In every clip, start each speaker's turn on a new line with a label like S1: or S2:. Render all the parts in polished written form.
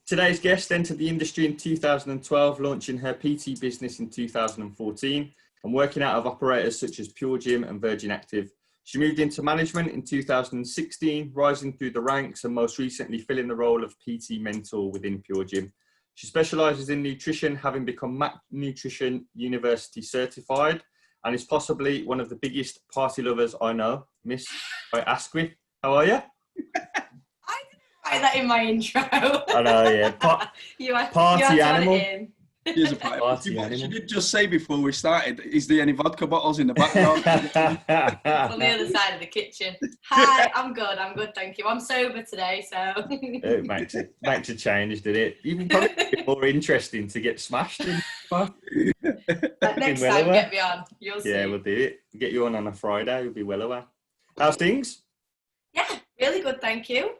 S1: Today's guest entered the industry in 2012, launching her PT business in 2014 and working out of operators such as Pure Gym and Virgin Active. She moved into management in 2016, rising through the ranks and most recently filling the role of PT mentor within Pure Gym. She specialises in nutrition, having become Mac Nutrition University certified, and is possibly one of the biggest party lovers I know. Miss Sky Asquith, how are you?
S2: I didn't write that in my intro.
S1: I know, yeah. Party animal.
S3: Here's a party animal. She did just say before we started, is there any vodka bottles in the background?
S2: On the other side of the kitchen. Hi, I'm good, thank you. I'm sober today, so.
S1: It makes a change, did it? Even probably a bit more interesting to get smashed in.
S2: Next time, get me on. You'll see.
S1: Yeah, we'll do it. Get you on a Friday, you'll be well aware. How's things?
S2: Yeah, really good, thank you.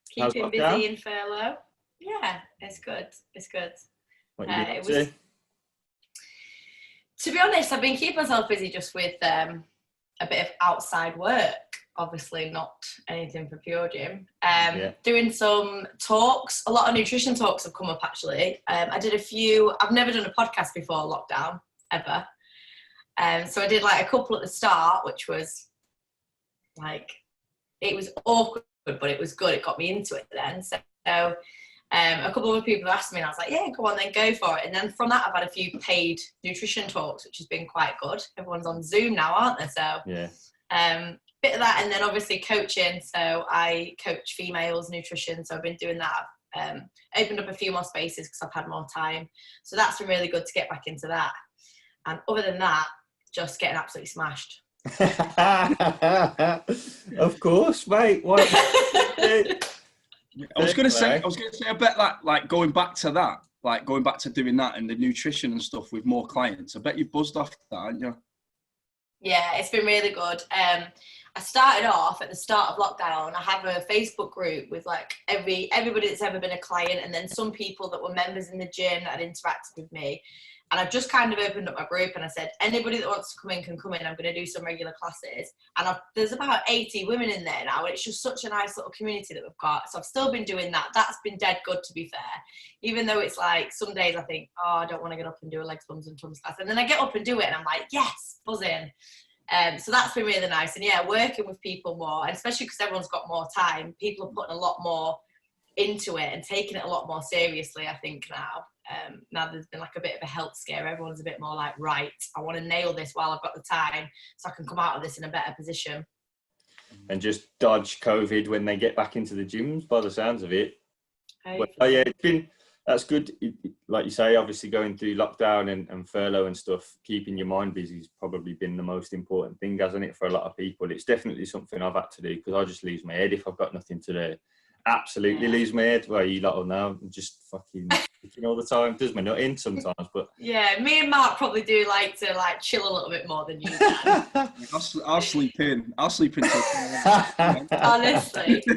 S2: Keeping busy in furlough. Yeah, it's good.
S1: What you been
S2: to be honest, I've been keeping myself busy just with a bit of outside work. Obviously, not anything for Pure Gym. Doing some talks. A lot of nutrition talks have come up actually. I did a few. I've never done a podcast before lockdown ever. So I did like a couple at the start, which was like, it was awkward, but it was good. It got me into it then. So a couple of people asked me and I was like, yeah, go on then, go for it. And then from that, I've had a few paid nutrition talks, which has been quite good. Everyone's on Zoom now, aren't they? So
S1: yeah.
S2: Bit of that, and then obviously coaching. So I coach females nutrition. So I've been doing that. Opened up a few more spaces because I've had more time. So that's been really good to get back into that. And other than that, just getting absolutely smashed.
S1: Of course, mate. What?
S3: I was going to say a bit like going back to that, like going back to doing that and the nutrition and stuff with more clients. I bet you've buzzed off that, aren't you?
S2: Yeah, it's been really good. I started off at the start of lockdown. I have a Facebook group with like everybody that's ever been a client, and then some people that were members in the gym that had interacted with me. And I've just kind of opened up my group and I said, anybody that wants to come in can come in. I'm going to do some regular classes. And there's about 80 women in there now. And it's just such a nice little community that we've got. So I've still been doing that. That's been dead good, to be fair. Even though it's like, some days I think, oh, I don't want to get up and do a legs, bums and tums class. And then I get up and do it and I'm like, yes, buzzing. So that's been really nice. And yeah, working with people more, and especially because everyone's got more time, people are putting a lot more into it and taking it a lot more seriously, I think, now. Now there's been like a bit of a health scare. Everyone's a bit more like, right, I want to nail this while I've got the time so I can come out of this in a better position.
S1: And just dodge COVID when they get back into the gyms, by the sounds of it.
S2: Well,
S1: yeah, that's good. Like you say, obviously going through lockdown and furlough and stuff, keeping your mind busy has probably been the most important thing, hasn't it, for a lot of people? It's definitely something I've had to do because I just lose my head if I've got nothing to do. Absolutely lose my head. Well, you lot will know. I'm just fucking all the time. Does my nut in sometimes, but
S2: yeah, me and Mark probably do like to like chill a little bit more than you can.
S3: I'll sleep in. Honestly.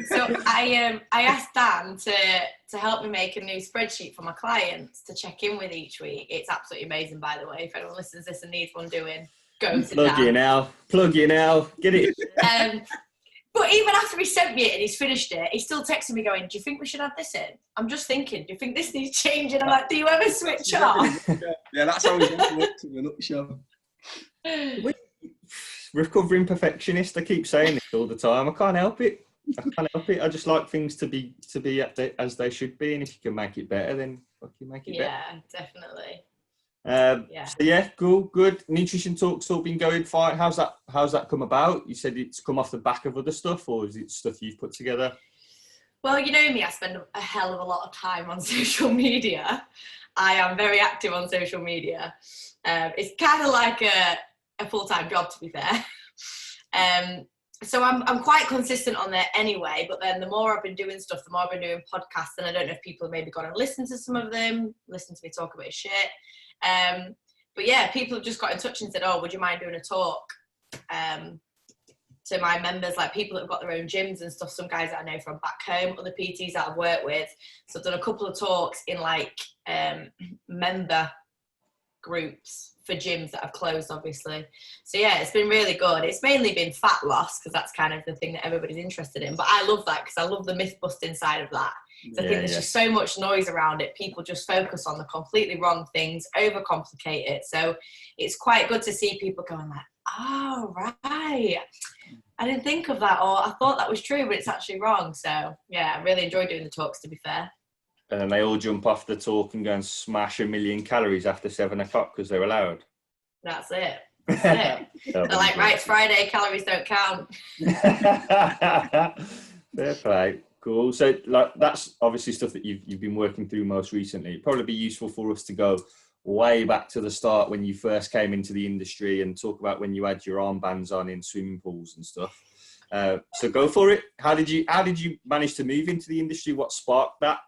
S2: So I asked Dan to help me make a new spreadsheet for my clients to check in with each week. It's absolutely amazing, by the way. If anyone listens to this and needs one doing, go to Dan.
S1: Plug you now. Get it.
S2: But even after he sent me it and he's finished it, he's still texting me going, do you think we should add this in? I'm just thinking, do you think this needs changing? I'm like, do you ever switch off?
S3: Yeah, that's how it works in a nutshell.
S1: Recovering perfectionist, I keep saying this all the time. I can't help it. I just like things to be as they should be, and if you can make it better, then fucking make it better.
S2: Yeah, definitely.
S1: So yeah, cool, good. Nutrition talk's all been going fine. How's that come about? You said it's come off the back of other stuff, or is it stuff you've put together?
S2: Well, you know me, I spend a hell of a lot of time on social media. I am very active on social media. It's kind of like a full-time job, to be fair. So I'm quite consistent on there anyway, but then the more I've been doing stuff, the more I've been doing podcasts, and I don't know if people have maybe gone and listened to some of them, listened to me talk about shit. But yeah, people have just got in touch and said, oh, would you mind doing a talk to my members, like people that have got their own gyms and stuff, some guys that I know from back home, other PTs that I've worked with. So I've done a couple of talks in like member groups for gyms that have closed, obviously. So yeah, it's been really good. It's mainly been fat loss because that's kind of the thing that everybody's interested in. But I love that because I love the myth busting side of that. So I think there's just so much noise around it. People just focus on the completely wrong things, overcomplicate it. So it's quite good to see people going like, oh, right. I didn't think of that, or I thought that was true, but it's actually wrong. So yeah, I really enjoy doing the talks, to be fair.
S1: And then they all jump off the talk and go and smash 1 million calories after 7 o'clock because they're allowed.
S2: That's it. That's it. They're like, right, it's Friday, calories don't count.
S1: Fair play. Cool. So like that's obviously stuff that you've been working through most recently. It'd probably be useful for us to go way back to the start when you first came into the industry and talk about when you had your armbands on in swimming pools and stuff. So go for it. How did you manage to move into the industry? What sparked that?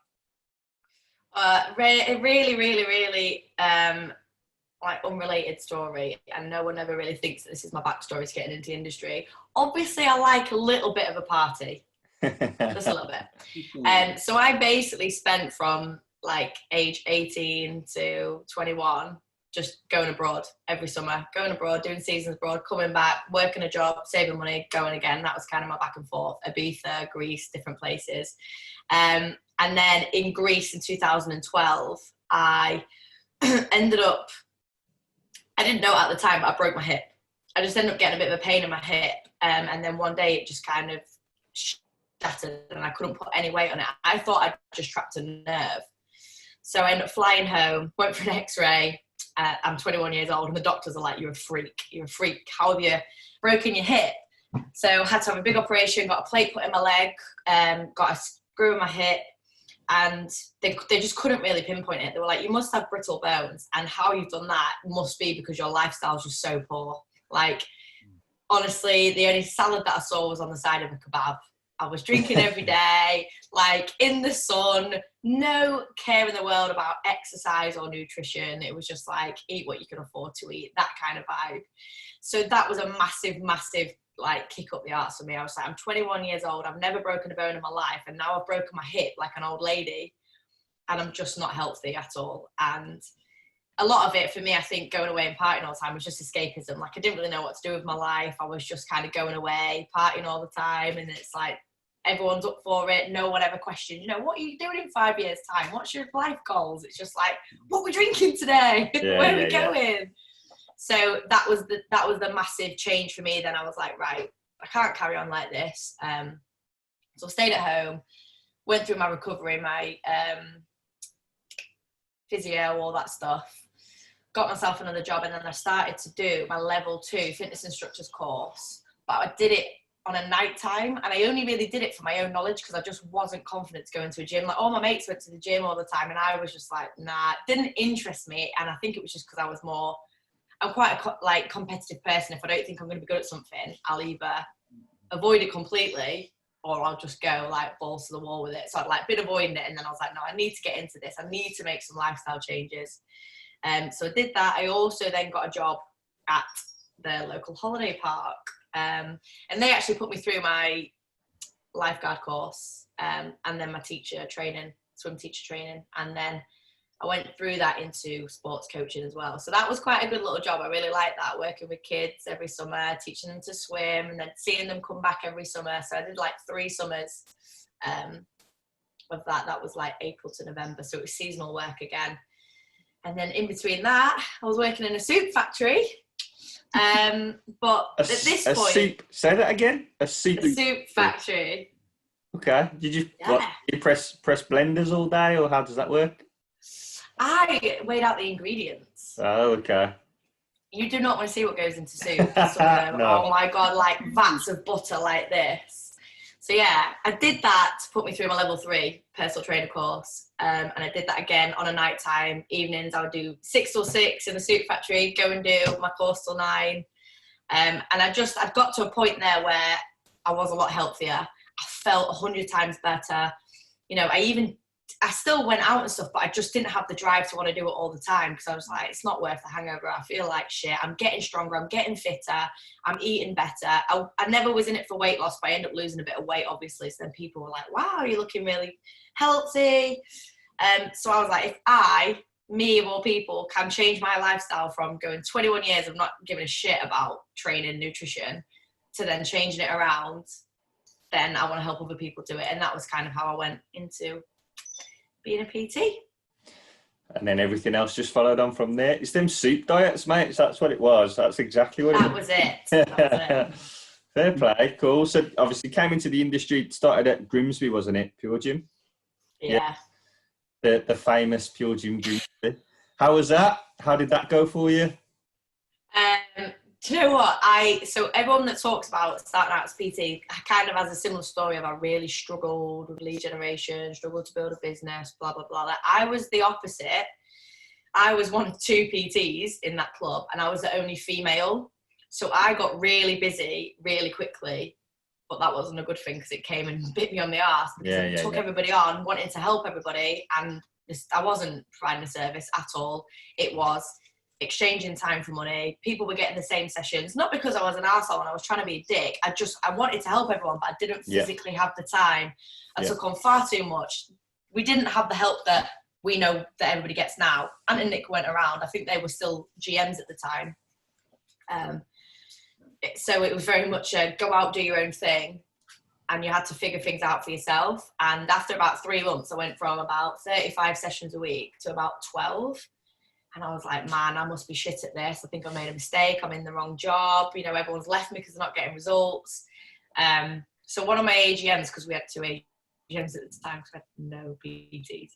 S2: Really, like unrelated story, and no one ever really thinks that this is my backstory to getting into the industry. Obviously, I like a little bit of a party, just a little bit. So I basically spent from like age 18 to 21 just going abroad every summer, doing seasons abroad, coming back, working a job, saving money, going again. That was kind of my back and forth. Ibiza, Greece, different places. And then in Greece in 2012, I ended up, I didn't know at the time, but I broke my hip. I just ended up getting a bit of a pain in my hip. And then one day it just kind of shattered and I couldn't put any weight on it. I thought I'd just trapped a nerve. So I ended up flying home, went for an x-ray. I'm 21 years old and the doctors are like, you're a freak. How have you broken your hip? So I had to have a big operation, got a plate put in my leg, got a screw in my hip. And they just couldn't really pinpoint it. They were like, you must have brittle bones. And how you've done that must be because your lifestyle's just so poor. Like, honestly, the only salad that I saw was on the side of a kebab. I was drinking every day, like in the sun, no care in the world about exercise or nutrition. It was just like, eat what you can afford to eat, that kind of vibe. So that was a massive, like kick up the arse for me. I was like, I'm 21 years old. I've never broken a bone in my life. And now I've broken my hip like an old lady and I'm just not healthy at all. And a lot of it for me, I think going away and partying all the time was just escapism. Like I didn't really know what to do with my life. I was just kind of going away, partying all the time. And it's like, everyone's up for it. No one ever questioned, what are you doing in 5 years time? What's your life goals? It's just like, what are we drinking today? Where are we going? So that was the massive change for me. Then I was like, right, I can't carry on like this. So I stayed at home, went through my recovery, my physio, all that stuff, got myself another job, and then I started to do my level 2 fitness instructor's course. But I did it on a night time, and I only really did it for my own knowledge because I just wasn't confident to go into a gym. Like all my mates went to the gym all the time, and I was just like, nah, it didn't interest me. And I think it was just because I'm quite a competitive person. If I don't think I'm going to be good at something, I'll either avoid it completely or I'll just go like balls to the wall with it. So I'd like been avoiding it, and then I was like, no, I need to get into this. I need to make some lifestyle changes. So I did that. I also then got a job at the local holiday park. And they actually put me through my lifeguard course and then my swim teacher training. And then I went through that into sports coaching as well. So that was quite a good little job. I really liked that, working with kids every summer, teaching them to swim and then seeing them come back every summer. So I did like 3 summers of that. That was like April to November. So it was seasonal work again. And then in between that, I was working in a soup factory. But at this point,
S1: say that again. A soup
S2: factory.
S1: Okay. Did you press blenders all day, or how does that work?
S2: I weighed out the ingredients.
S1: Oh, okay.
S2: You do not want to see what goes into soup. Some of them, no. Oh my god, like vats of butter like this. So yeah, I did that to put me through my level 3 personal trainer course. And I did that again on a night time. Evenings, I would do 6 till 6 in the soup factory, go and do my course till 9. And I'd got to a point there where I was a lot healthier. I felt 100 times better. I still went out and stuff, but I just didn't have the drive to want to do it all the time because I was like, it's not worth the hangover. I feel like shit. I'm getting stronger. I'm getting fitter. I'm eating better. I never was in it for weight loss, but I ended up losing a bit of weight, obviously. So then people were like, wow, you're looking really healthy. So I was like, if me of all people, can change my lifestyle from going 21 years of not giving a shit about training, nutrition, to then changing it around, then I want to help other people do it. And that was kind of how I went into being a PT.
S1: And then everything else just followed on from there. It's them soup diets, mate. That's what it was. That's exactly what
S2: That was it. That was it.
S1: Fair play. Cool. So obviously came into the industry, started at Grimsby, wasn't it? Pure Gym?
S2: Yeah.
S1: The famous Pure Gym Grimsby. How was that? How did that go for you?
S2: Do you know what? So everyone that talks about starting out as PT kind of has a similar story of I really struggled with lead generation, struggled to build a business, blah, blah, blah. Like, I was the opposite. I was one of 2 PTs in that club and I was the only female. So I got really busy really quickly, but that wasn't a good thing because it came and bit me on the arse because it took everybody on, wanting to help everybody, and I wasn't providing a service at all. It was exchanging time for money. People were getting the same sessions, not because I was an arsehole and I was trying to be a dick. I wanted to help everyone, but I didn't physically have the time. I took on far too much. We didn't have the help that we know that everybody gets now. Ant and Nick went around. I think they were still GMs at the time. So it was very much a go out, do your own thing, and you had to figure things out for yourself. And after about 3 months, I went from about 35 sessions a week to about 12. And I was like, man, I must be shit at this. I think I made a mistake. I'm in the wrong job. You know, everyone's left me because they're not getting results. So one of my AGMs, because we had 2 AGMs at the time because we had no PTs,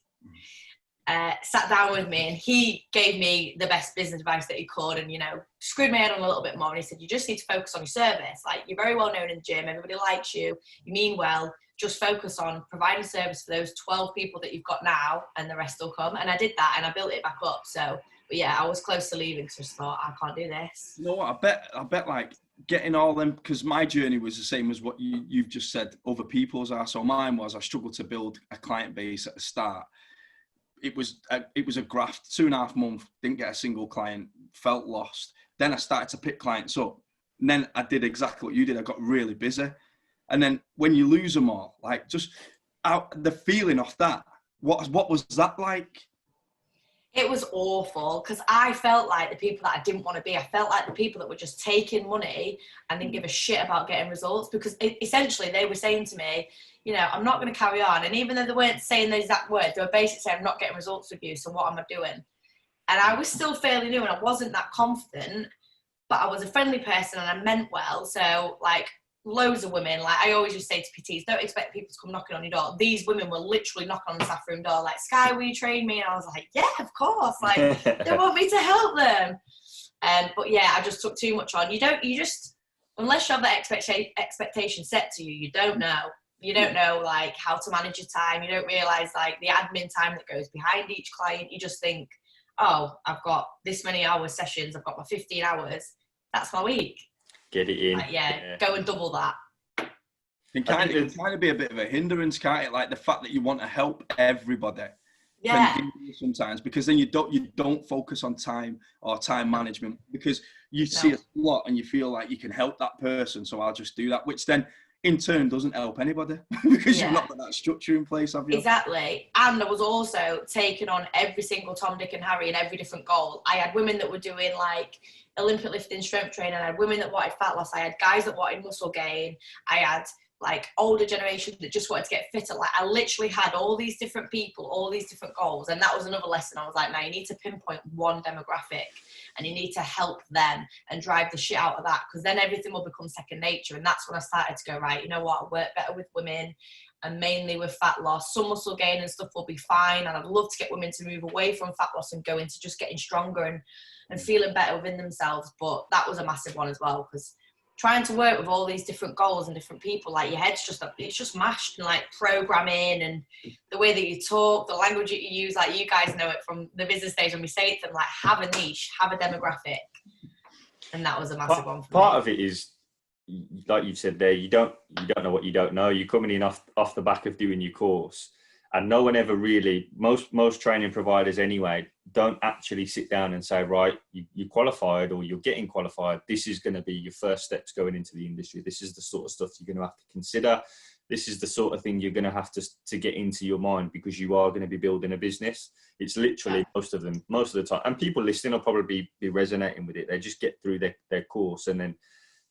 S2: sat down with me and he gave me the best business advice that he could, and, you know, screwed my head on a little bit more. And he said, you just need to focus on your service. Like, you're very well known in the gym. Everybody likes you. You mean well. Just focus on providing service for those 12 people that you've got now, and the rest will come. And I did that and I built it back up. So, but yeah, I was close to leaving because I just thought, I can't do this.
S3: You know what? I bet like getting all them, because my journey was the same as what you've just said other people's are. So mine was, I struggled to build a client base at the start. It was a graft, 2.5 months, didn't get a single client, felt lost. Then I started to pick clients up. And then I did exactly what you did. I got really busy. And then when you lose them all, like just out the feeling of that, what was that like?
S2: It was awful because I felt like the people that I didn't want to be. I felt like the people that were just taking money and didn't give a shit about getting results, because essentially they were saying to me, you know, I'm not going to carry on. And even though they weren't saying the exact words, they were basically saying, I'm not getting results with you, so what am I doing? And I was still fairly new and I wasn't that confident, but I was a friendly person and I meant well. So, like, loads of women, like I always just say to PTs, don't expect people to come knocking on your door. These women were literally knocking on the staff room door, like, Sky, will you train me? And I was like, yeah, of course. Like, they want me to help them. But yeah, I just took too much on. You just, unless you have that expectation set to you, you don't know. You don't know, like, how to manage your time. You don't realise, like, the admin time that goes behind each client. You just think, oh, I've got this many hours sessions. I've got my 15 hours. That's my week.
S1: Get it in.
S2: Like, go and double that.
S3: It can kind of be a bit of a hindrance, can't it? Like the fact that you want to help everybody.
S2: Yeah.
S3: Sometimes, because then you don't focus on time or time management, because you see a lot and you feel like you can help that person, so I'll just do that, which then in turn doesn't help anybody because you've not got that structure in place, have you?
S2: Exactly. And I was also taking on every single Tom, Dick and Harry in every different goal. I had women that were doing like Olympic lifting, strength training. I had women that wanted fat loss. I had guys that wanted muscle gain. I had like older generation that just wanted to get fitter. Like, I literally had all these different people, all these different goals. And that was another lesson. I was like, now you need to pinpoint one demographic and you need to help them and drive the shit out of that, because then everything will become second nature. And that's when I started to go, right, you know what, I work better with women and mainly with fat loss. Some muscle gain and stuff will be fine. And I'd love to get women to move away from fat loss and go into just getting stronger and feeling better within themselves. But that was a massive one as well, because trying to work with all these different goals and different people, like, your head's just mashed, and like programming and the way that you talk, the language that you use, like, you guys know it from the business days when we say it to them, like, have a niche, have a demographic. And that was a massive one for
S1: part
S2: me.
S1: of it is, like you said there, you don't know what you don't know. You're coming in off the back of doing your course, and no one ever really, most training providers anyway, don't actually sit down and say, right, you qualified or you're getting qualified. This is going to be your first steps going into the industry. This is the sort of stuff you're going to have to consider. This is the sort of thing you're going to have to get into your mind, because you are going to be building a business. It's literally most of the time. And people listening will probably be resonating with it. They just get through their course, and then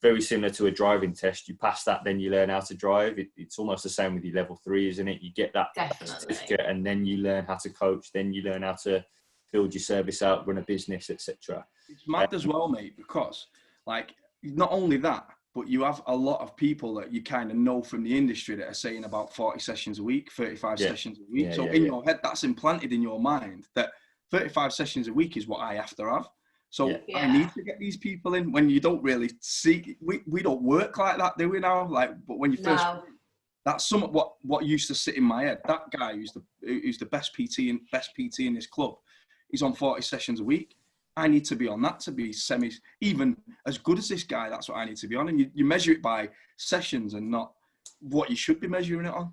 S1: very similar to a driving test. You pass that, then you learn how to drive. It's almost the same with your level 3, isn't it? You get that certificate, and then you learn how to coach, then you learn how to build your service out, run a business, etc.
S3: It's mad as well, mate, because like not only that, but you have a lot of people that you kind of know from the industry that are saying about 40 sessions a week, 35 sessions a week. So in your head, that's implanted in your mind that 35 sessions a week is what I have to have. So I need to get these people in when you don't really see, we don't work like that, do we now? Like, but when you first, that's some what used to sit in my head. That guy who's the best PT in this club, he's on 40 sessions a week. I need to be on that to be even as good as this guy. That's what I need to be on. And you measure it by sessions and not what you should be measuring it on.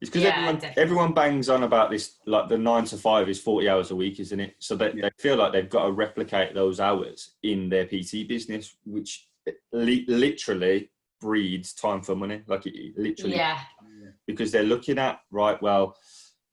S1: It's because everyone bangs on about this, like the 9 to 5 is 40 hours a week, isn't it? So they feel like they've got to replicate those hours in their PT business, which literally breeds time for money. Like it literally, because they're looking at, right, well,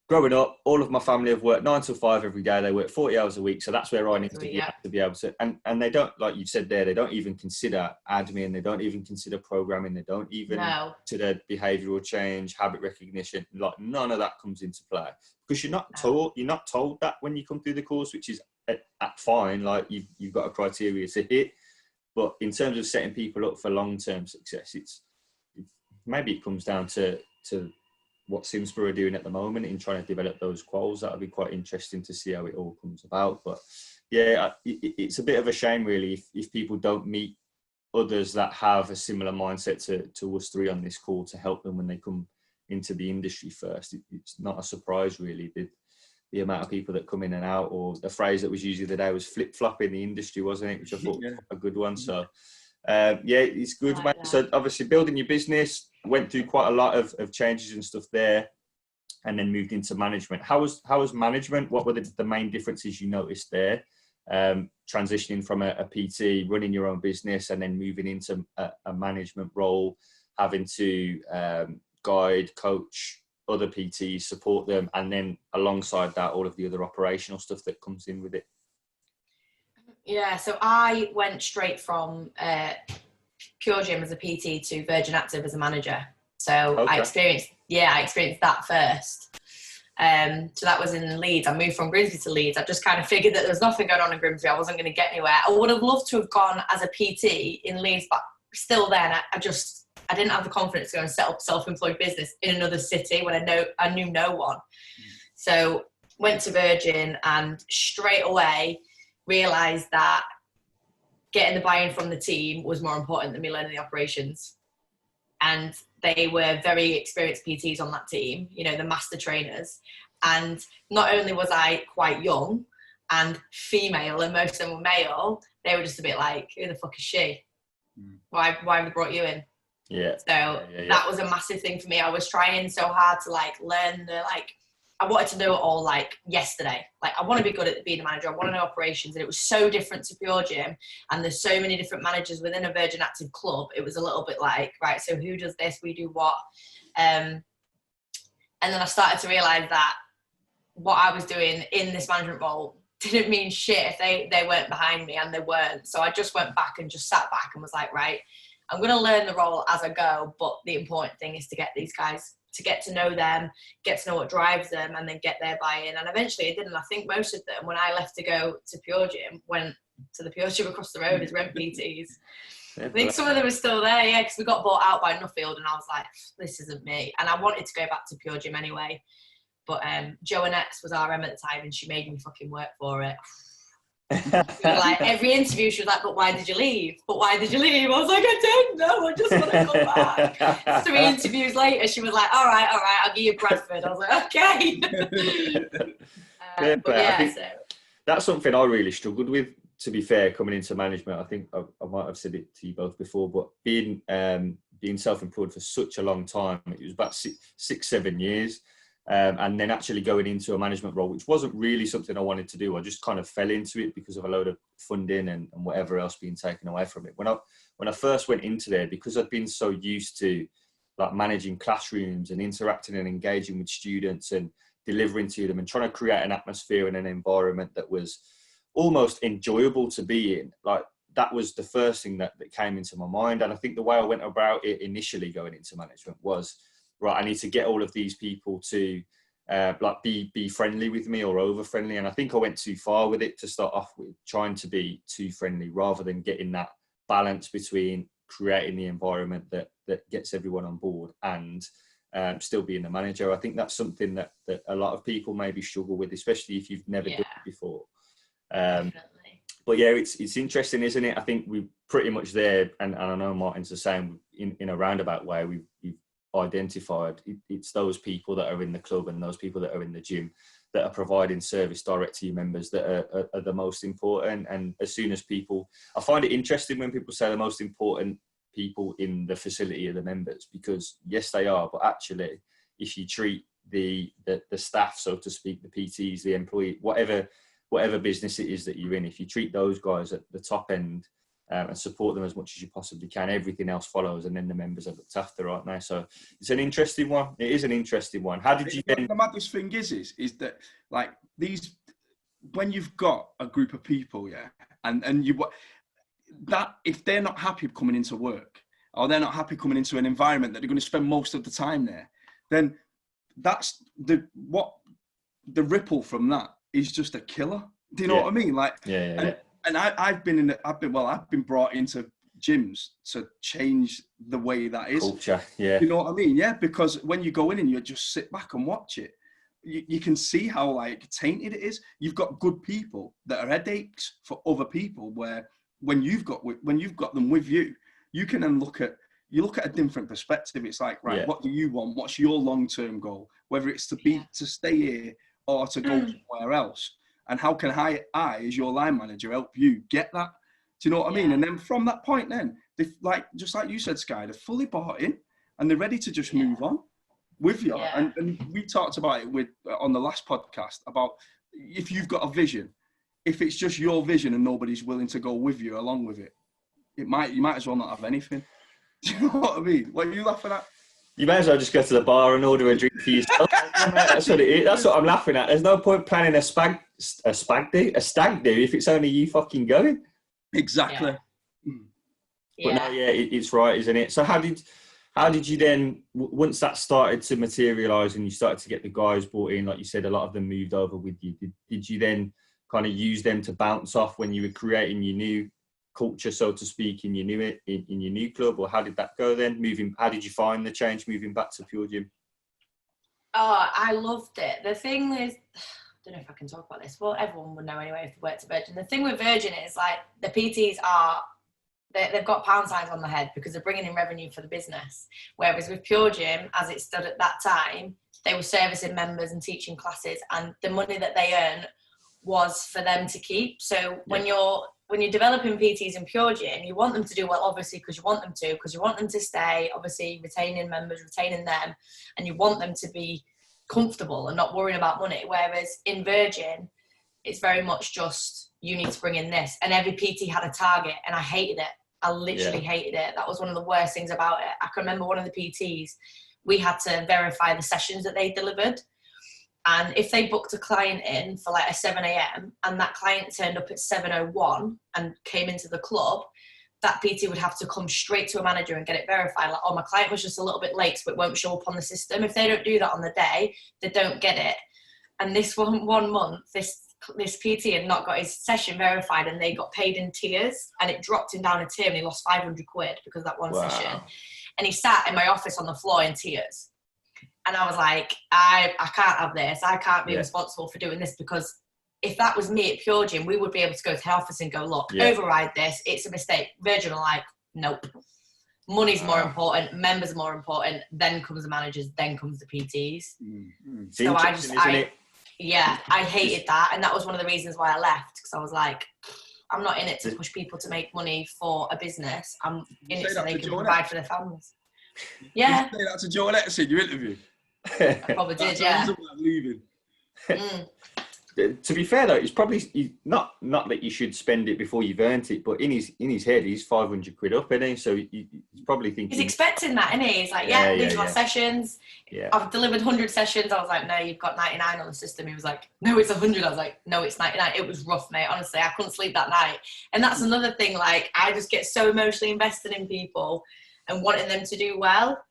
S1: growing up, all of my family have worked 9 to 5 every day. They work 40 hours a week. So that's where I need to be able to, and they don't, like you said there, they don't even consider admin. They don't even consider programming. They don't even consider behavioral change, habit recognition. Like none of that comes into play because you're not told that when you come through the course, which is fine. Like you've got a criteria to hit, but in terms of setting people up for long-term success, maybe it comes down to what Simsbury are doing at the moment in trying to develop those quals. That'll be quite interesting to see how it all comes about. But yeah, it's a bit of a shame really if people don't meet others that have a similar mindset to us three on this call to help them when they come into the industry first. It's not a surprise really, the amount of people that come in and out, or the phrase that was used the other day was flip-flop in the industry, wasn't it? Which I thought was a good one. So it's good, mate. So obviously building your business, went through quite a lot of changes and stuff there, and then moved into management. How was management? What were the main differences you noticed there? Transitioning from a PT, running your own business, and then moving into a management role, having to guide, coach other PTs, support them, and then alongside that, all of the other operational stuff that comes in with it.
S2: Yeah, so I went straight from Pure Gym as a PT to Virgin Active as a manager. So I experienced that first. So that was in Leeds. I moved from Grimsby to Leeds. I just kind of figured that there was nothing going on in Grimsby. I wasn't going to get anywhere. I would have loved to have gone as a PT in Leeds, but still then I didn't have the confidence to go and set up self-employed business in another city when I knew no one. So went to Virgin and straight away realised that getting the buy-in from the team was more important than me learning the operations. And they were very experienced PTs on that team, the master trainers. And not only was I quite young and female, and most of them were male, they were just a bit like, who the fuck is she? Why have they brought you in?
S1: Yeah.
S2: So that was a massive thing for me. I was trying so hard to learn I wanted to know it all yesterday. I want to be good at being a manager. I want to know operations. And it was so different to Pure Gym. And there's so many different managers within a Virgin Active club. It was a little bit right, so who does this? We do what? And then I started to realise that what I was doing in this management role didn't mean shit if they weren't behind me, and they weren't. So I just went back and just sat back and was like, right, I'm going to learn the role as I go. But the important thing is to get these guys, to get to know them, get to know what drives them, and then get their buy-in. And eventually I did. And I think most of them, when I left to go to Pure Gym, went to the Pure Gym across the road as rent PTs. I think some of them are still there, because we got bought out by Nuffield, and I was like, this isn't me. And I wanted to go back to Pure Gym anyway. But Joannette was RM at the time, and she made me fucking work for it. Every interview she was like, but why did you leave? I was like, I don't know, I just want to come back. 3 interviews later she was like, all right, I'll give you Bradford. I was like, okay.
S1: That's something I really struggled with, to be fair, coming into management. I think I might have said it to you both before, but being self-employed for such a long time, it was about 6-7 years. And then actually going into a management role, which wasn't really something I wanted to do. I just kind of fell into it because of a load of funding and whatever else being taken away from it. When I first went into there, because I'd been so used to managing classrooms and interacting and engaging with students and delivering to them and trying to create an atmosphere and an environment that was almost enjoyable to be in, that was the first thing that came into my mind. And I think the way I went about it initially going into management was, right, I need to get all of these people to like be friendly with me or over friendly. And I think I went too far with it to start off with, trying to be too friendly rather than getting that balance between creating the environment that gets everyone on board and still being the manager. I think that's something that a lot of people maybe struggle with, especially if you've never done it before. But yeah, it's interesting, isn't it? I think we're pretty much there, and I know Martin's the same in a roundabout way. We've identified it's those people that are in the club and those people that are in the gym that are providing service direct to your members that are the most important. And as soon as people, I find it interesting when people say the most important people in the facility are the members, because yes, they are, but actually, if you treat the staff, so to speak, the PTs, the employee, whatever business it is that you're in, if you treat those guys at the top end and support them as much as you possibly can, everything else follows, and then the members are looked after, aren't they? So it's an interesting one. It is an interesting one. How did you then...
S3: The maddest thing is that, like, these, when you've got a group of people, yeah, and you, that, if they're not happy coming into work, or they're not happy coming into an environment that they're going to spend most of the time there, then that's the ripple from that is just a killer. Do you know what I mean? Like, and I've been brought into gyms to change the way that is.
S1: Culture, yeah.
S3: You know what I mean? Yeah, because when you go in and you just sit back and watch it, you can see how like tainted it is. You've got good people that are headaches for other people, where when you've got them with you, you can then look at a different perspective. It's like, right, what do you want? What's your long-term goal? Whether it's to stay here or to go somewhere else. And how can I, as your line manager, help you get that? Do you know what I mean? And then from that point, then they, like, just like you said, Sky, they're fully bought in and they're ready to just move on with you. And we talked about it on the last podcast about if you've got a vision, if it's just your vision and nobody's willing to go with you along with it, you might as well not have anything. Do you know what I mean? What are you laughing at?
S1: You may as well just go to the bar and order a drink for yourself. That's what it is. That's what I'm laughing at. There's no point planning a stag do if it's only you fucking going.
S3: Exactly.
S1: But no, it's right, isn't it? So how did you then, once that started to materialise and you started to get the guys brought in, like you said, a lot of them moved over with you. Did you then kind of use them to bounce off when you were creating your new culture, so to speak, in your new club, or how did that go then? How did you find the change moving back to Pure Gym?
S2: Oh, I loved it. The thing is, I don't know if I can talk about this. Well, everyone would know anyway if they worked at Virgin. The thing with Virgin is, like, the PTs they've got pound signs on the head because they're bringing in revenue for the business. Whereas with Pure Gym, as it stood at that time, they were servicing members and teaching classes, and the money that they earn was for them to keep. So when you're developing PTs in Pure Gym, you want them to do well, obviously, because you want them to stay, obviously, retaining members, retaining them, and you want them to be comfortable and not worrying about money. Whereas in Virgin, it's very much just, you need to bring in this. And every PT had a target, and I hated it. I literally hated it. That was one of the worst things about it. I can remember one of the PTs, we had to verify the sessions that they delivered. And if they booked a client in for like a 7 a.m. and that client turned up at 7:01 and came into the club, that PT would have to come straight to a manager and get it verified. Like, oh, my client was just a little bit late, so it won't show up on the system. If they don't do that on the day, they don't get it. And this one month, this PT had not got his session verified, and they got paid in tiers, and it dropped him down a tier, and he lost 500 quid because of that one session. And he sat in my office on the floor in tears. And I was like, I can't have this. I can't be responsible for doing this, because if that was me at Pure Gym, we would be able to go to the office and go, look, override this. It's a mistake. Virgin are like, nope. Money's more important. Members are more important. Then comes the managers. Then comes the PTs.
S1: So
S2: I hated that. And that was one of the reasons why I left, because I was like, I'm not in it to push people to make money for a business. I'm in it so they can provide for their families. Yeah.
S3: You say that to Joel Epps in your interview?
S2: I probably did, yeah.
S3: Leaving.
S1: To be fair though, it's probably not that you should spend it before you've earned it, but in his head, he's 500 quid up, isn't he? So he's probably thinking.
S2: He's expecting that, isn't he? He's like, these are my sessions. Yeah. I've delivered 100 sessions. I was like, no, you've got 99 on the system. He was like, no, it's 100. I was like, no, it's 99. It was rough, mate. Honestly, I couldn't sleep that night. And that's another thing. Like, I just get so emotionally invested in people and wanting them to do well.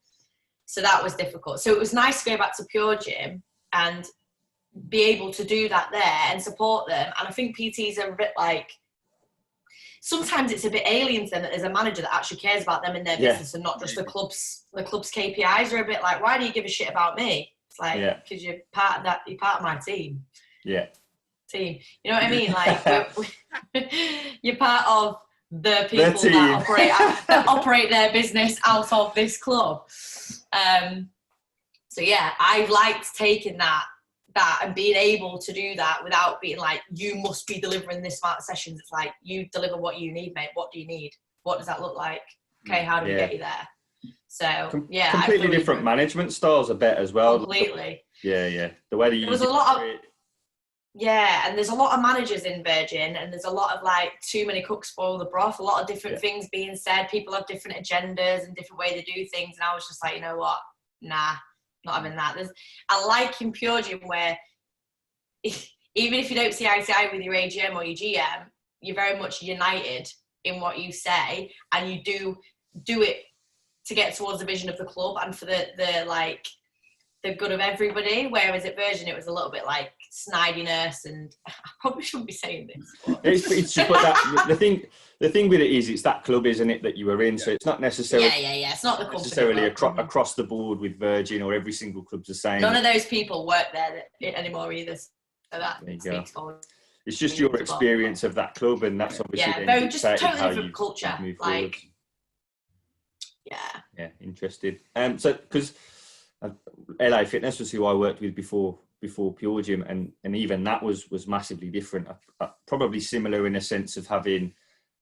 S2: So that was difficult. So it was nice to go back to Pure Gym and be able to do that there and support them. And I think PTs are a bit like, sometimes it's a bit alien to them that there's a manager that actually cares about them in their business and not just the club's KPIs are a bit like, why do you give a shit about me? It's like, because you're part of my team.
S1: Yeah.
S2: Team. You know what I mean? Like, you're part of the people that operate their business out of this club. So yeah, I liked taking that and being able to do that without being like, you must be delivering this amount of sessions. It's like, you deliver what you need, mate. What do you need? What does that look like? Okay, how do we get you there? So yeah,
S1: completely different management styles, I bet, as well.
S2: Completely.
S1: Yeah. The way that you
S2: and there's a lot of managers in Virgin, and there's a lot of like, too many cooks spoil the broth, a lot of different things being said. People have different agendas and different way they do things, and I was just like, you know what, nah, not having that. I like in Pure Gym where even if you don't see eye to eye with your AGM or your GM, you're very much united in what you say, and you do it to get towards the vision of the club and for the good of everybody. Whereas at Virgin, it was a little bit like snidiness, and I probably shouldn't be saying this.
S1: It's just, but the thing with it is, it's that club, isn't it, that you were in? So it's not necessarily
S2: It's not the
S1: necessarily across the board with Virgin, or every single club's the same.
S2: None of those people work there anymore either. So that speaks forward.
S1: It's just your experience of that club, and that's obviously
S2: very just totally different culture. Like,
S1: yeah, interested. So because LA Fitness was who I worked with before Pure Gym, and even that was massively different. Probably similar in a sense of having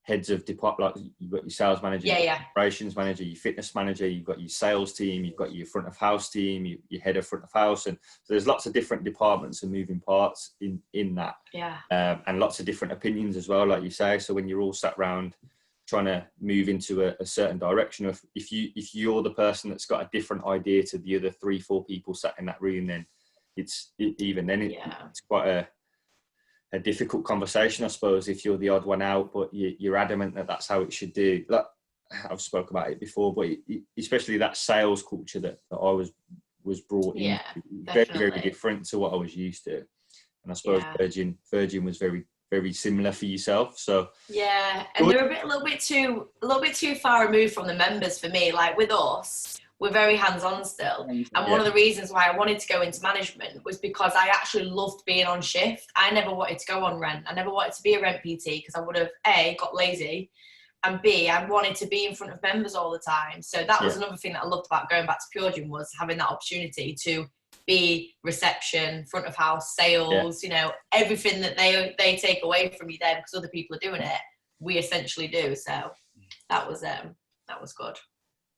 S1: heads of department, like you've got your sales manager, your operations manager, your fitness manager, you've got your sales team, you've got your front of house team, your head of front of house, and so there's lots of different departments and moving parts in that. And lots of different opinions as well, like you say. So when you're all sat around trying to move into a certain direction, if you're the person that's got a different idea to the other 3-4 people sat in that room, then it's quite a difficult conversation, I suppose, if you're the odd one out, but you're adamant that that's how it should do. Like, I've spoke about it before, but especially that sales culture that I was brought in, very, very different to what I was used to. And I suppose Virgin was very, very similar for yourself. So
S2: and they're a little bit too far removed from the members for me. Like with us, we're very hands-on still. And one of the reasons why I wanted to go into management was because I actually loved being on shift. I never wanted to go on rent. I never wanted to be a rent PT because I would have, A, got lazy, and B, I wanted to be in front of members all the time. So that was another thing that I loved about going back to Pure Gym, was having that opportunity to be reception, front of house, sales, you know, everything that they take away from you there because other people are doing it, we essentially do. So that was good.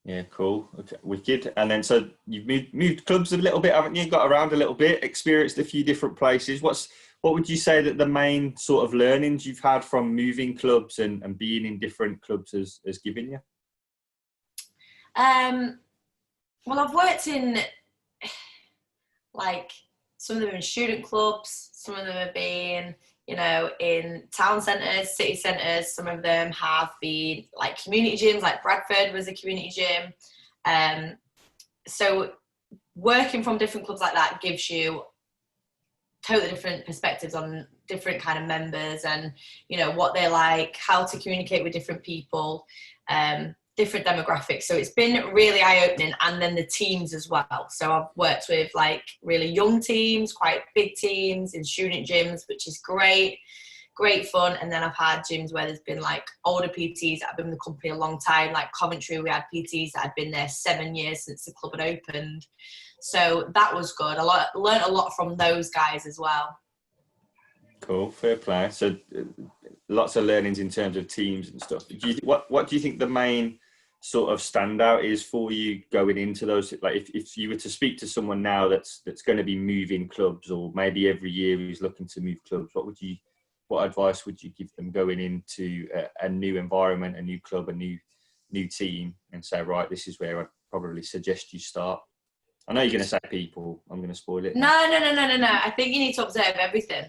S1: Yeah, cool. Okay, wicked. And then, so you've moved clubs a little bit, haven't you? Got around a little bit, experienced a few different places. What would you say that the main sort of learnings you've had from moving clubs and being in different clubs has given you?
S2: Well, I've worked in, like, some of them in student clubs, some of them have been, you know, in town centres, city centres. Some of them have been like community gyms, like Bradford was a community gym. So working from different clubs like that gives you totally different perspectives on different kind of members and, you know, what they like, how to communicate with different people, different demographics. So it's been really eye-opening. And then the teams as well. So I've worked with like really young teams, quite big teams in student gyms, which is great fun. And then I've had gyms where there's been like older PTs that have been in the company a long time, like Coventry. We had PTs that had been there 7 years since the club had opened. So that was good. I learned a lot from those guys as well.
S1: Cool, fair play. So lots of learnings in terms of teams and stuff. What do you think the main sort of standout is for you going into those? Like if you were to speak to someone now that's going to be moving clubs, or maybe every year who's looking to move clubs, what advice would you give them going into a new environment, a new club, a new team, and say, right, this is where I'd probably suggest you start? I know you're going to say people. I'm going to spoil it.
S2: No. I think you need to observe everything.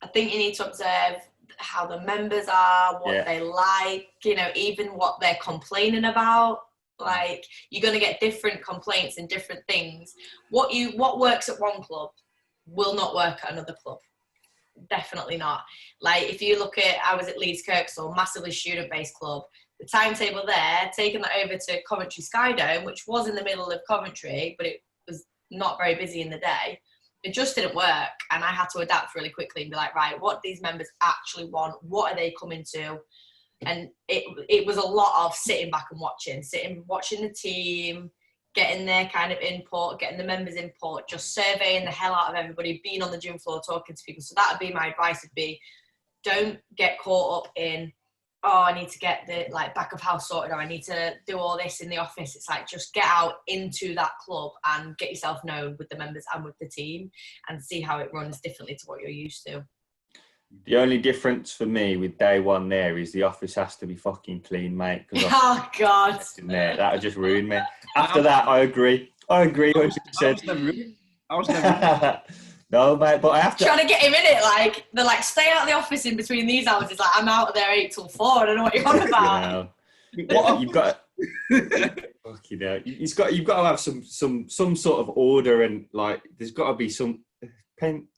S2: I think you need to observe how the members are, what they like, even what they're complaining about. Like, you're going to get different complaints and different things. What works at one club will not work at another club. Definitely not. Like, if you look at, I was at Leeds Kirkstall, massively student-based club. The timetable there, taking that over to Coventry Sky Dome, which was in the middle of Coventry, but it was not very busy in the day. It just didn't work, and I had to adapt really quickly and be like, right, what do these members actually want? What are they coming to? And it was a lot of sitting back and watching the team, getting their kind of input, getting the members' input, just surveying the hell out of everybody, being on the gym floor, talking to people. So that would be my advice, would be, don't get caught up in, oh, I need to get the back of house sorted, or I need to do all this in the office. It's like, just get out into that club and get yourself known with the members and with the team, and see how it runs differently to what you're used to.
S1: The only difference for me with day one there is the office has to be fucking clean, mate.
S2: Oh, God.
S1: That would just ruin me. After that, I agree 100%.
S3: I was never
S1: No, mate, but I have to...
S2: Trying to get him in it, they're like, stay out of the office in between these hours. It's like, I'm out of there 8 till 4. I don't know what you're on about.
S1: You've got... You've got to have some sort of order, and there's got to be some...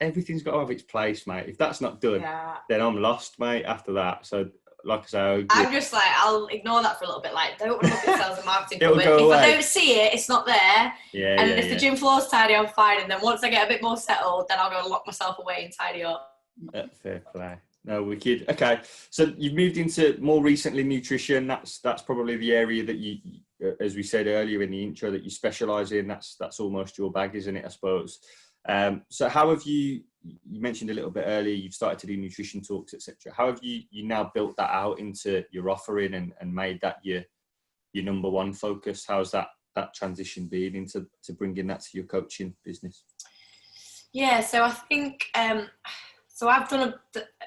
S1: Everything's got to have its place, mate. If that's not done, then I'm lost, mate, after that. So, like I say,
S2: I'm just I'll ignore that for a little bit. Don't want to look at sales and marketing.
S1: It'll go
S2: if
S1: away.
S2: I don't see it, it's not there. If the gym floor's tidy, I'm fine. And then once I get a bit more settled, then I'll go lock myself away and tidy up.
S1: Fair play. No, wicked. Okay, so you've moved into more recently nutrition. That's probably the area that you, as we said earlier in the intro, that you specialise in. That's almost your bag, isn't it, I suppose? So how have you mentioned a little bit earlier, you've started to do nutrition talks, etc. How have you now built that out into your offering and made that your number one focus? How's that transition been into bringing that to your coaching business?
S2: Yeah, so I think, so I've done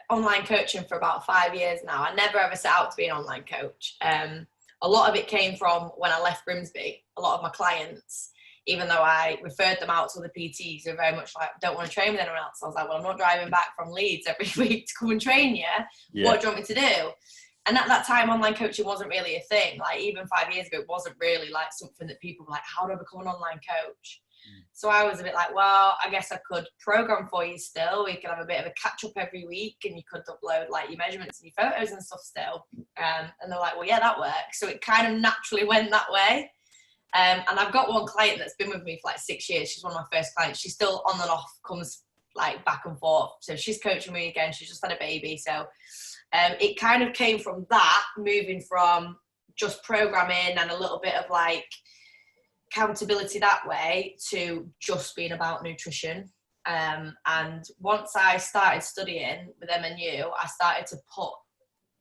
S2: online coaching for about 5 years now. I never ever set out to be an online coach. A lot of it came from when I left Grimsby. A lot of my clients, even though I referred them out to other PTs, who are very much don't want to train with anyone else. I was like, well, I'm not driving back from Leeds every week to come and train you. Yeah. What do you want me to do? And at that time, online coaching wasn't really a thing. Even 5 years ago, it wasn't really something that people were like, how do I become an online coach? So I was a bit like, well, I guess I could program for you still. We could have a bit of a catch up every week, and you could upload your measurements and your photos and stuff still. And they're like, well, yeah, that works. So it kind of naturally went that way. And I've got one client that's been with me for 6 years. She's one of my first clients. She's still on and off, comes back and forth. So she's coaching me again. She's just had a baby. So it kind of came from that, moving from just programming and a little bit of accountability that way to just being about nutrition. And once I started studying with MNU, I started to put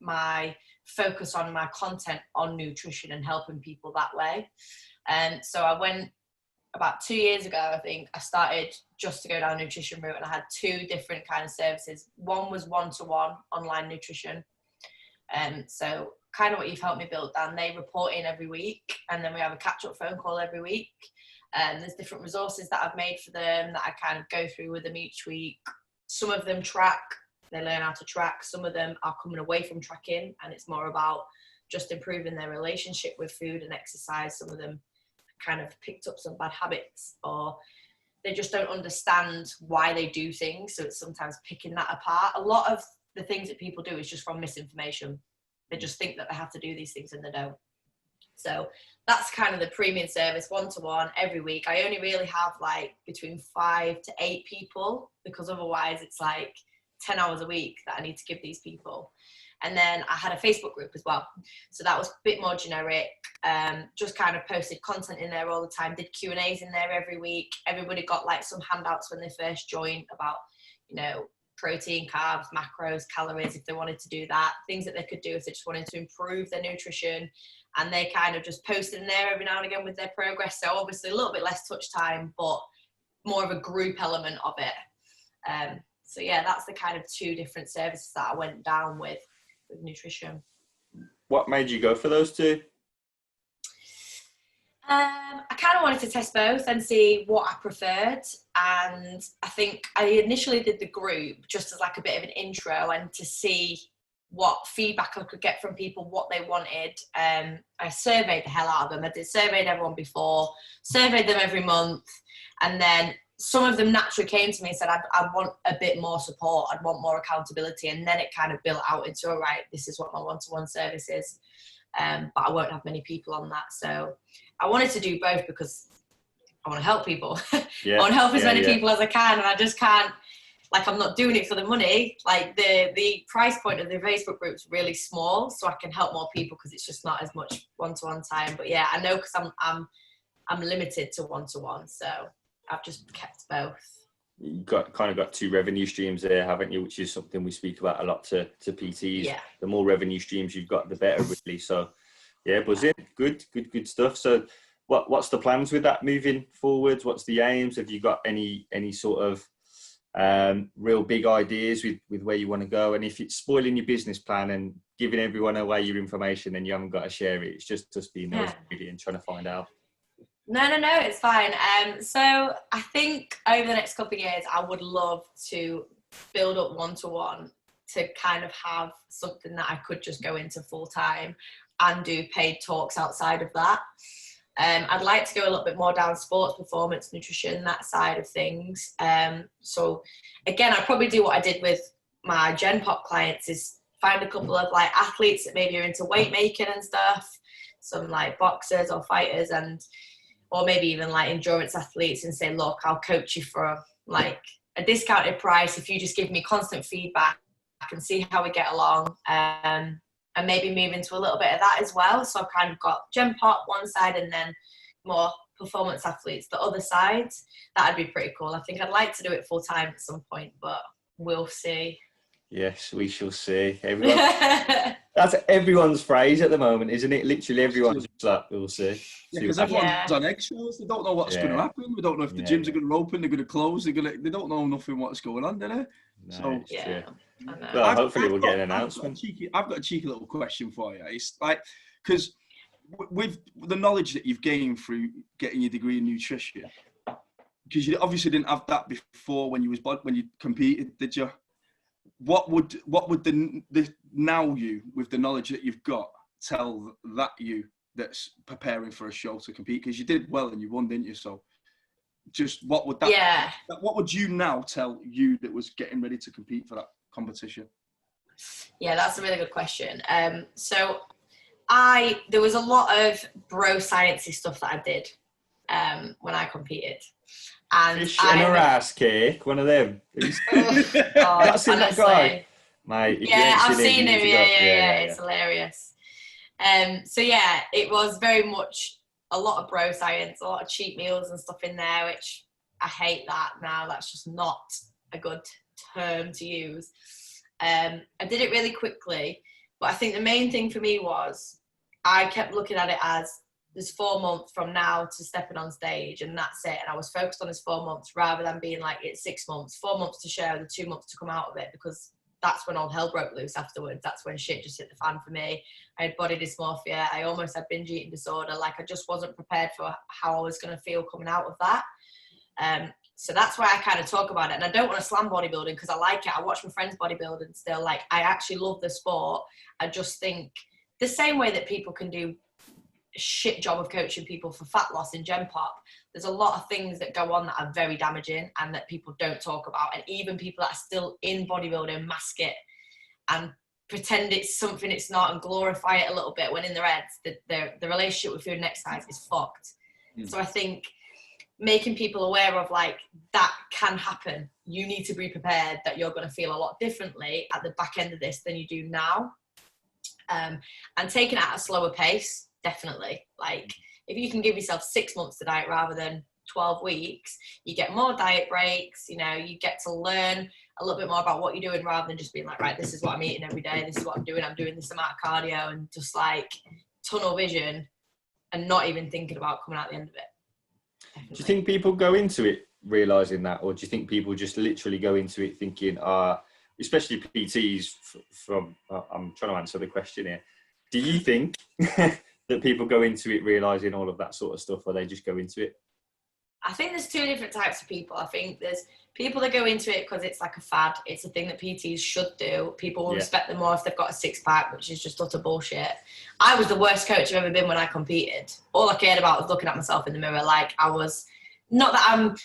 S2: my focus on my content on nutrition and helping people that way. And so I went about 2 years ago, I think, I started just to go down the nutrition route, and I had 2 different kind of services. One was one-to-one online nutrition. So kind of what you've helped me build, Dan. They report in every week, and then we have a catch-up phone call every week. And there's different resources that I've made for them that I kind of go through with them each week. Some of them track, they learn how to track. Some of them are coming away from tracking, and it's more about just improving their relationship with food and exercise. Some of them kind of picked up some bad habits, or they just don't understand why they do things. So it's sometimes picking that apart. A lot of the things that people do is just from misinformation. They just think that they have to do these things and they don't. So that's kind of the premium service, one-to-one every week. I only really have between 5 to 8 people, because otherwise it's 10 hours a week that I need to give these people. And then I had a Facebook group as well. So that was a bit more generic, just kind of posted content in there all the time, did Q&As in there every week. Everybody got some handouts when they first joined about, protein, carbs, macros, calories, if they wanted to do that, things that they could do if they just wanted to improve their nutrition. and they kind of just posted in there every now and again with their progress. So obviously a little bit less touch time, but more of a group element of it. So yeah, that's the kind of two different services that I went down with nutrition.
S1: What made you go for those two?
S2: I kind of wanted to test both and see what I preferred, and I think I initially did the group just as like a bit of an intro and to see what feedback I could get from people, what they wanted. I surveyed the hell out of them. Surveyed everyone before, surveyed them every month, and then some of them naturally came to me and said, I want a bit more support, I'd want more accountability, and then it kind of built out into, all right, this is what my one-to-one service is. But I won't have many people on that. So I wanted to do both because I want to help people.
S1: Yeah.
S2: I want to help as many people as I can, and I just can't, like, I'm not doing it for the money. Like the price point of the Facebook group is really small, so I can help more people because it's just not as much one-to-one time. But yeah, I know because I'm limited to one-to-one, so I've just kept both.
S1: You got two revenue streams there, haven't you? Which is something we speak about a lot to PTs.
S2: Yeah.
S1: The more revenue streams you've got, the better, really. So, yeah, buzzing. Good stuff. So, what's the plans with that moving forwards? What's the aims? Have you got any sort of real big ideas with where you want to go? And if it's spoiling your business plan and giving everyone away your information, then you haven't got to share it. It's just being nosy really and trying to find out.
S2: No, it's fine. So I think over the next couple of years, I would love to build up one-to-one to kind of have something that I could just go into full time and do paid talks outside of that. I'd like to go a little bit more down sports performance, nutrition, that side of things. So again, I'd probably do what I did with my Gen Pop clients, is find a couple of like athletes that maybe are into weight making and stuff, some like boxers or fighters, or maybe even like endurance athletes, and say, look, I'll coach you for like a discounted price if you just give me constant feedback. I can see how we get along, and maybe move into a little bit of that as well. So I've kind of got Gen Pop one side and then more performance athletes the other side. That'd be pretty cool. I think I'd like to do it full time at some point, but we'll see.
S1: Yes, we shall see. That's everyone's phrase at the moment, isn't it? Literally everyone's just like, we'll see.
S3: Yeah, because everyone's on eggshells. They don't know what's going to happen. We don't know if the gyms are going to open, they're going to close. They don't know nothing what's going on, do they?
S1: No,
S3: so
S1: well, hopefully we'll get an announcement.
S3: I've got a cheeky little question for you. It's like, because with the knowledge that you've gained through getting your degree in nutrition, because you obviously didn't have that before when you competed, did you? What would the now you, with the knowledge that you've got, tell that you that's preparing for a show to compete? Because you did well and you won, didn't you? So just what would what would you now tell you that was getting ready to compete for that competition?
S2: Yeah, that's a really good question. So there was a lot of bro sciencey stuff that I did when I competed. And
S1: Fish and a rice cake, one of them.
S2: That's
S1: that guy, mate.
S2: Yeah, I've seen him. Yeah, it's hilarious. So yeah, it was very much a lot of bro science, a lot of cheat meals and stuff in there, which I hate that now. That's just not a good term to use. I did it really quickly, but I think the main thing for me was I kept looking at it as there's 4 months from now to stepping on stage, and that's it. And I was focused on this 4 months rather than being like, it's 6 months, 4 months to share, the 2 months to come out of it, because that's when all hell broke loose afterwards. That's when shit just hit the fan for me. I had body dysmorphia. I almost had binge eating disorder. Like, I just wasn't prepared for how I was going to feel coming out of that. So that's why I kind of talk about it. And I don't want to slam bodybuilding because I like it. I watch my friends bodybuilding still. Like, I actually love the sport. I just think the same way that people can do shit job of coaching people for fat loss in Gen Pop, there's a lot of things that go on that are very damaging and that people don't talk about, and even people that are still in bodybuilding mask it and pretend it's something it's not and glorify it a little bit, when in their heads the relationship with food and exercise is fucked. So I think making people aware of like that can happen. You need to be prepared that you're going to feel a lot differently at the back end of this than you do now, and taking it at a slower pace. Definitely. Like, if you can give yourself 6 months to diet rather than 12 weeks, you get more diet breaks, you get to learn a little bit more about what you're doing rather than just being like, right, this is what I'm eating every day, this is what I'm doing this amount of cardio, and just like tunnel vision and not even thinking about coming out the end of it. Definitely.
S1: Do you think people go into it realising that, or do you think people just literally go into it thinking, especially PTs from, I'm trying to answer the question here. Do you think that people go into it realising all of that sort of stuff, or they just go into it?
S2: I think there's two different types of people. I think there's people that go into it because it's like a fad. It's a thing that PTs should do. People will respect them more if they've got a six-pack, which is just utter bullshit. I was the worst coach I've ever been when I competed. All I cared about was looking at myself in the mirror. Like, I was, not that I'm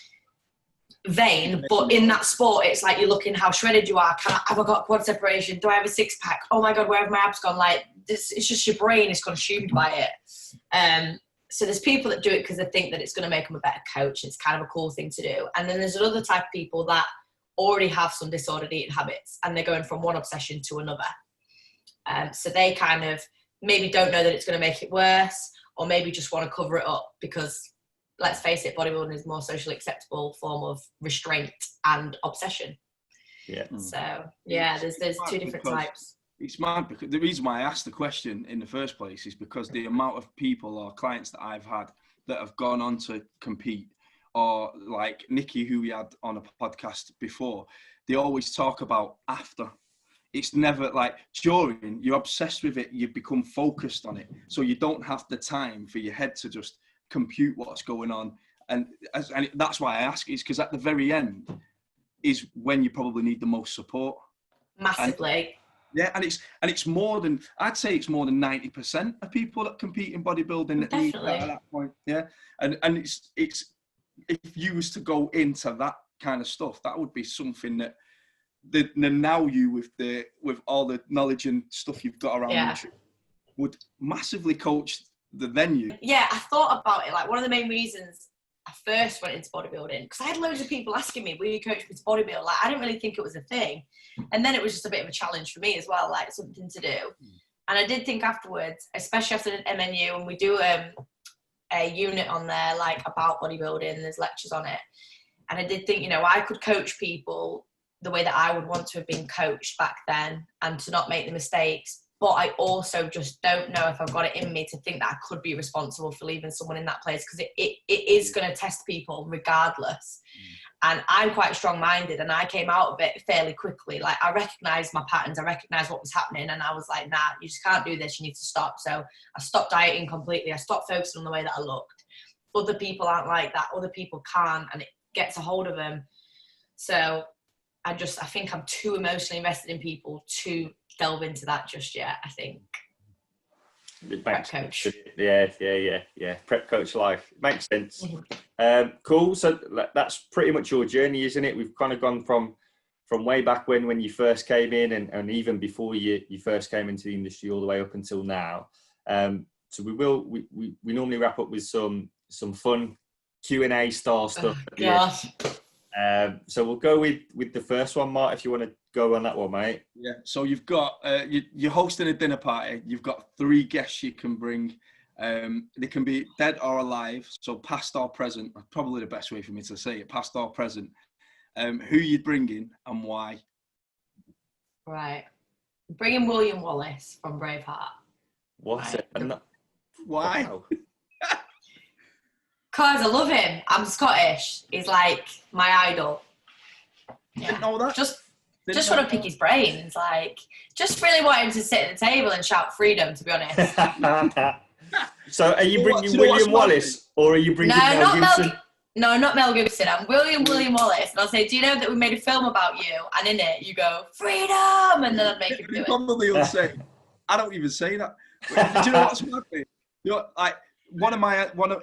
S2: vain, but in that sport, it's like you're looking how shredded you are. Have I got quad separation? Do I have a six-pack? Oh my God, where have my abs gone? Like, this, it's just your brain is consumed by it. So there's people that do it because they think that it's going to make them a better coach. It's kind of a cool thing to do. And then there's another type of people that already have some disordered eating habits and they're going from one obsession to another. So they kind of maybe don't know that it's going to make it worse, or maybe just want to cover it up because, let's face it, bodybuilding is a more socially acceptable form of restraint and obsession.
S1: Yeah.
S2: So yeah, there's two different types.
S3: It's mad because the reason why I asked the question in the first place is because the amount of people or clients that I've had that have gone on to compete, or like Nikki, who we had on a podcast before, they always talk about after. It's never like during. You're obsessed with it. You become focused on it, so you don't have the time for your head to just compute what's going on. And that's why I ask, is because at the very end is when you probably need the most support.
S2: Massively.
S3: Yeah, and it's more than, I'd say it's more than 90% of people that compete in bodybuilding that need that at that point. Yeah, and it's if you was to go into that kind of stuff, that would be something that the now you with all the knowledge and stuff you've got around nutrition would massively coach the then you.
S2: Yeah, I thought about it. Like, one of the main reasons I first went into bodybuilding, because I had loads of people asking me, will you coach me to bodybuild? Like, I didn't really think it was a thing. And then it was just a bit of a challenge for me as well, like something to do. And I did think afterwards, especially after the MNU, and we do a unit on there, like, about bodybuilding, there's lectures on it. And I did think, you know, I could coach people the way that I would want to have been coached back then and to not make the mistakes. But I also just don't know if I've got it in me to think that I could be responsible for leaving someone in that place, because it is going to test people regardless. And I'm quite strong-minded, and I came out of it fairly quickly. Like, I recognised my patterns, I recognised what was happening, and I was like, nah, you just can't do this, you need to stop. So I stopped dieting completely. I stopped focusing on the way that I looked. Other people aren't like that. Other people can't, and it gets a hold of them. So I think I'm too emotionally invested in people to delve into that just yet, I think. Prep coach.
S1: Yeah. Prep coach life. Makes sense. Cool. So that's pretty much your journey, isn't it? We've kind of gone from way back when you first came in, and even before you first came into the industry, all the way up until now. So we normally wrap up with some fun Q&A style stuff.
S2: Oh, gosh.
S1: So we'll go with the first one, Mark, if you want to go on that one, mate.
S3: Yeah, so you've got, you're hosting a dinner party. You've got 3 guests you can bring. They can be dead or alive, so past or present. Probably the best way for me to say it, past or present. Who you bringing and why?
S2: Right. Bringing William Wallace from Braveheart.
S1: What's it?
S3: Why?
S1: Wow.
S2: Because I love him. I'm Scottish. He's like my idol. Yeah.
S3: Didn't know that.
S2: Just want to pick his brains. Like, just really want him to sit at the table and shout freedom, to be honest.
S1: So are you bringing William Wallace, or are you bringing Mel Gibson?
S2: No, not Mel Gibson. I'm William Wallace. And I'll say, do you know that we made a film about you? And in it, you go, freedom! And then I'd make him do it.
S3: Probably will say, I don't even say that. Do you know what's happening? You know, like,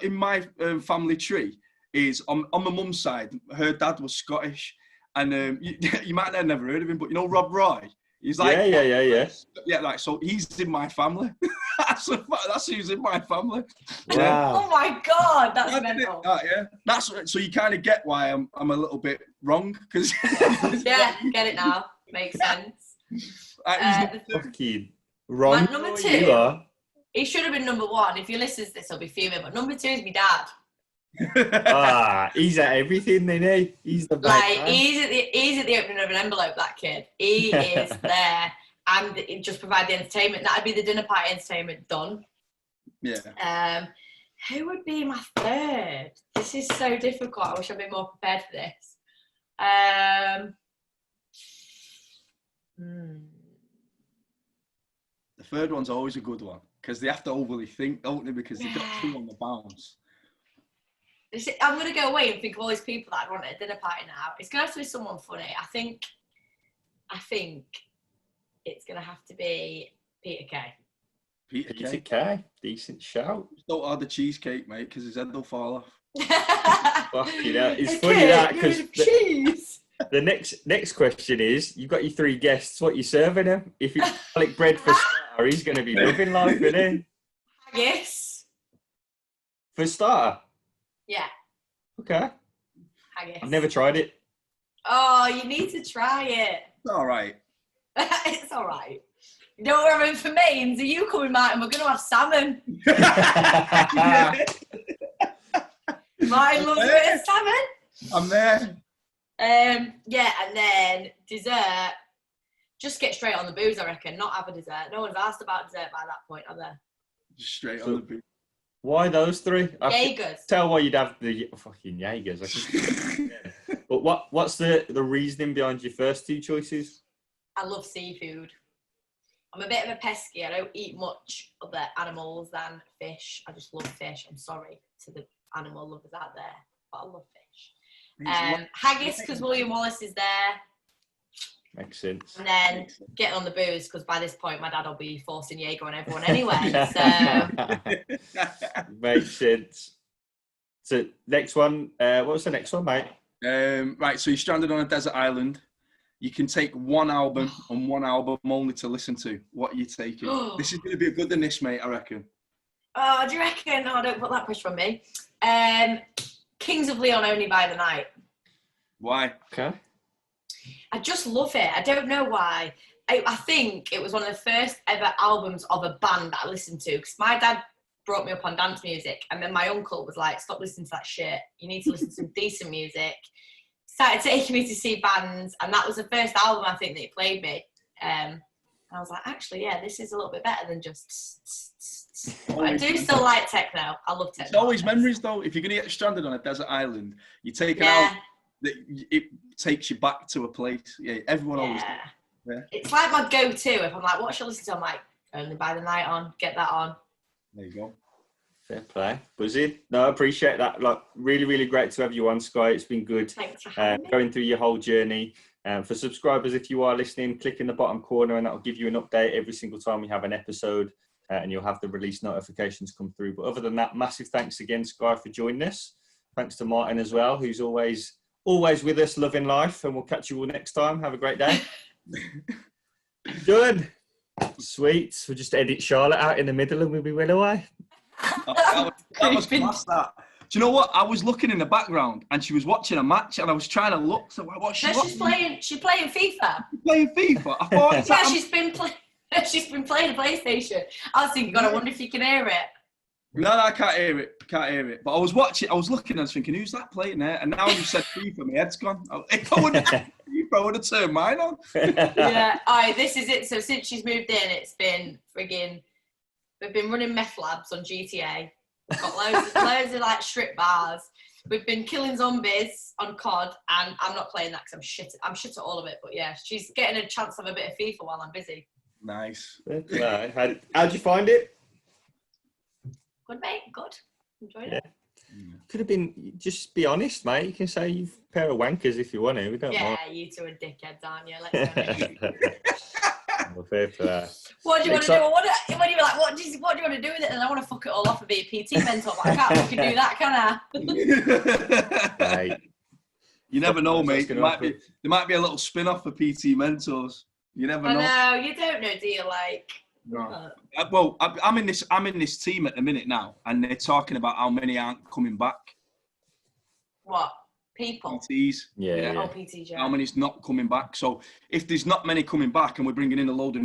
S3: in my family tree is on my mum's side. Her dad was Scottish, and you might have never heard of him, but you know Rob Roy. He's like yeah. Like, so he's in my family. that's who's in my family.
S1: Wow.
S2: Oh my God, that's mental.
S3: Yeah, that's so you kind of get why I'm a little bit wrong, because
S2: yeah, get it now. Makes sense.
S1: Fucking wrong.
S2: Man, number 2. He should have been number 1. If he listens to this, he'll be fuming. But number 2 is my dad.
S1: He's at everything, isn't he? He's the best.
S2: Like, he's at the opening of an envelope, that kid. He is there. And just provide the entertainment. That'd be the dinner party entertainment done.
S3: Yeah.
S2: Who would be my third? This is so difficult. I wish I'd been more prepared for this.
S3: The third one's always a good one because they have to overly think, don't they? Because they've got two on the bounce.
S2: I'm going to go away and think of all these people that I'd want at a dinner party now. It's going to have to be someone funny. I think it's going to have to be Peter Kay.
S1: Peter Kay. Decent shout.
S3: Just don't order cheesecake, mate, because his head will fall off.
S1: Fucking hell. It's funny that because the next question is, you've got your three guests, what you serving him? If it's garlic bread for starter, he's going to be living life, isn't he?
S2: Haggis.
S1: For starter?
S2: Yeah.
S1: Okay.
S2: Haggis.
S1: I've never tried it.
S2: Oh, you need to try it.
S3: It's all right.
S2: It's all right. You know what I'm in for mains? Are you coming, Martin? We're going to have salmon. Martin loves a bit of salmon.
S3: I'm there.
S2: Yeah, and then dessert. Just get straight on the booze, I reckon. Not have a dessert. No one's asked about dessert by that point, are they?
S3: Just straight on the booze.
S1: Why those three?
S2: Jaegers.
S1: Tell why you'd have the fucking Jaegers. Yeah. But what's the reasoning behind your first two choices?
S2: I love seafood. I'm a bit of a pesky. I don't eat much other animals than fish. I just love fish. I'm sorry to the animal lovers out there, but I love fish. Haggis, because William Wallace is there.
S1: Makes sense.
S2: And then getting on the booze, because by this point my dad will be forcing Jaeger on everyone anyway. So
S1: makes sense. So next one, what was the next one, mate?
S3: Right, so you're stranded on a desert island. You can take one album and one album only to listen to. What are you taking? This is going to be a good one, this, mate, I reckon.
S2: Oh, do you reckon? Oh, don't put that pressure on me. Kings of Leon, Only by the Night.
S3: Why?
S1: Okay.
S2: I just love it. I don't know why. I think it was one of the first ever albums of a band that I listened to, because my dad brought me up on dance music, and then my uncle was like, stop listening to that shit. You need to listen to some decent music. Started taking me to see bands, and that was the first album I think that he played me. And I was like, actually, yeah, this is a little bit better than just... But I do still like techno. I love techno.
S3: It's always memories, though. If you're going to get stranded on a desert island, you take it out, it takes you back to a place. Yeah, everyone always does. Yeah. It's
S2: like my go-to. If I'm like, what should I listen to? I'm like, Only by the Night on. Get that on.
S3: There you go.
S1: Fair play. Buzzing. No, I appreciate that. Like, really, really great to have you on, Sky. It's been good.
S2: Thanks for having me.
S1: Going through your whole journey. For subscribers, if you are listening, click in the bottom corner and that will give you an update every single time we have an episode, and you'll have the release notifications come through. But other than that, massive thanks again, Sky, for joining us. Thanks to Martin as well, who's always with us, loving life, and we'll catch you all next time. Have a great day. Good. Sweet. We'll just edit Charlotte out in the middle and we'll be well away.
S3: That was class, that. Do you know what? I was looking in the background and she was watching a match and I was trying to look. So what's she watching?
S2: She's playing FIFA.
S3: Playing FIFA? I thought
S2: yeah, she's been playing a PlayStation. I was thinking, God, I wonder if you can hear it.
S3: No, I can't hear it. But I was looking and I was thinking, who's that playing there? And now you said FIFA, my head's gone. If I would have turned mine on.
S2: Yeah, this is it. So since she's moved in, it's been frigging, we've been running meth labs on GTA. We've got loads of like strip bars. We've been killing zombies on COD, and I'm not playing that because I'm shit at all of it. But yeah, she's getting a chance to have a bit of FIFA while I'm busy.
S3: Nice.
S1: How'd you find it?
S2: Good, mate. Good. Enjoyed it.
S1: Could have been, just be honest, mate. You can say you've a pair of wankers if you want to. We don't mind.
S2: You two are dickheads, aren't you? Let's go.
S1: Well, fair play.
S2: What do you want to do? When you were like, what do you want to do with it? And I want to fuck it all off and be a PT mentor, but I can't fucking do that, can
S1: I? Right.
S3: You never know, mate. There might be a little spin-off for PT mentors. You never know.
S2: I know. You don't know, do you? Like.
S3: No. Well, I'm in this team at the minute now, and they're talking about how many aren't coming back.
S2: What? People?
S3: PTs.
S1: Yeah.
S2: Oh, PTs, yeah.
S3: How many's not coming back? So if there's not many coming back, and we're bringing in a load of